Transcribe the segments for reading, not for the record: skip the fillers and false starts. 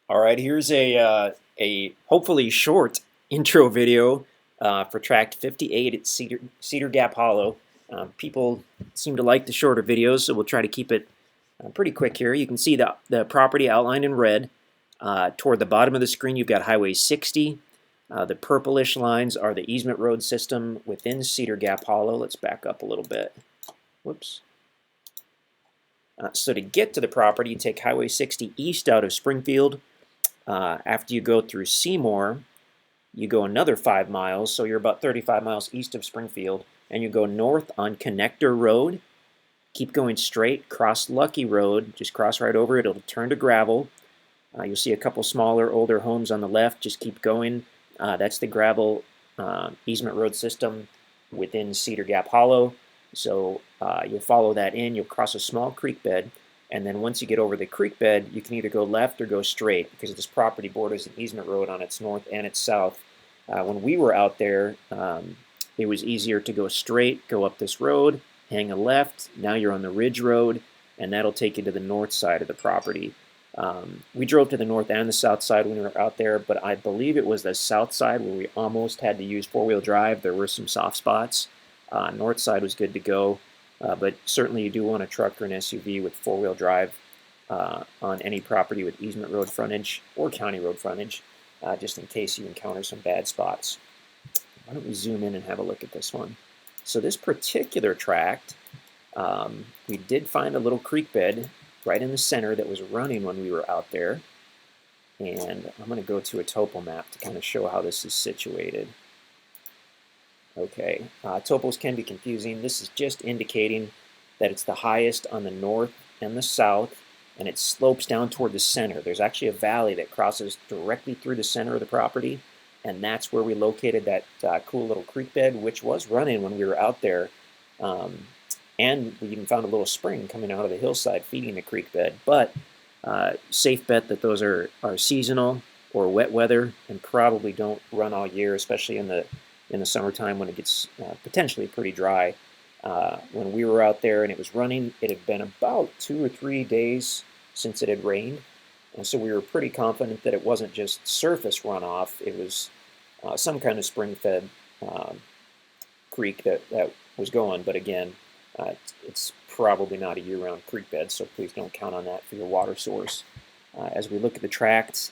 All right, here's a hopefully short intro video for tract 58 at Cedar Gap Hollow. People seem to like the shorter videos, so we'll try to keep it pretty quick here. You can see the property outlined in red. Toward the bottom of the screen, you've got Highway 60. The purplish lines are the easement road system within Cedar Gap Hollow. Let's back up a little bit. Whoops. So to get to the property, you take Highway 60 east out of Springfield. After you go through Seymour, you go another 5 miles, so you're about 35 miles east of Springfield, and you go north on Connector Road. Keep going straight, cross Lucky Road, just cross right over it, it'll turn to gravel. You'll see a couple smaller, older homes on the left, just keep going. That's the gravel easement road system within Cedar Gap Hollow. So you'll follow that in, you'll cross a small creek bed, and then once you get over the creek bed, you can either go left or go straight because this property borders an easement road on its north and its south. When we were out there, it was easier to go straight, go up this road, hang a left. Now you're on the Ridge Road, and that'll take you to the north side of the property. We drove to the north and the south side when we were out there, but I believe it was the south side where we almost had to use four-wheel drive. There were some soft spots. North side was good to go. But certainly you do want a truck or an SUV with four-wheel drive on any property with easement road frontage or county road frontage, just in case you encounter some bad spots. Why don't we zoom in and have a look at this one? So this particular tract, we did find a little creek bed right in the center that was running when we were out there. And I'm going to go to a topo map to kind of show how this is situated. Okay, topos can be confusing. This is just indicating that it's the highest on the north and the south, and it slopes down toward the center. There's actually a valley that crosses directly through the center of the property, and that's where we located that cool little creek bed, which was running when we were out there. And we even found a little spring coming out of the hillside feeding the creek bed. But safe bet that those are seasonal or wet weather and probably don't run all year, especially in the summertime when it gets potentially pretty dry. When we were out there and it was running, it had been about 2 or 3 days since it had rained. And so we were pretty confident that it wasn't just surface runoff, it was some kind of spring-fed creek that was going. But again, it's probably not a year-round creek bed, so please don't count on that for your water source. As we look at the tracts,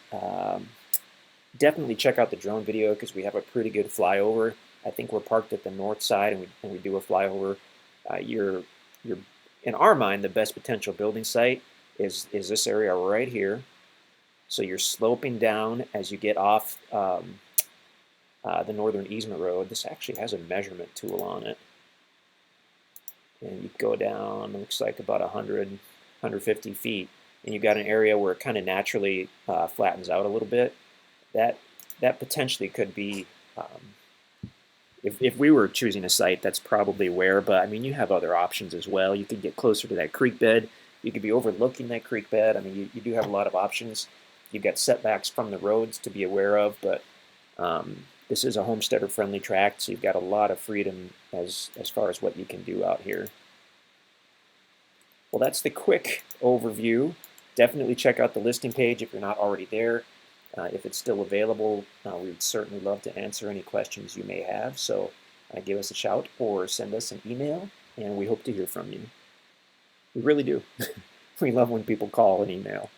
definitely check out the drone video because we have a pretty good flyover. I think we're parked at the north side and we do a flyover. You're in our mind, the best potential building site is this area right here. So you're sloping down as you get off the northern easement road. This actually has a measurement tool on it. And you go down, looks like about 100, 150 feet. And you've got an area where it kind of naturally flattens out a little bit. That potentially could be, if we were choosing a site, that's probably where, but I mean, you have other options as well. You could get closer to that creek bed. You could be overlooking that creek bed. I mean, you do have a lot of options. You've got setbacks from the roads to be aware of, but this is a homesteader-friendly tract, so you've got a lot of freedom as far as what you can do out here. Well, that's the quick overview. Definitely check out the listing page if you're not already there. If it's still available, we'd certainly love to answer any questions you may have. So give us a shout or send us an email, and we hope to hear from you. We really do. We love when people call and email.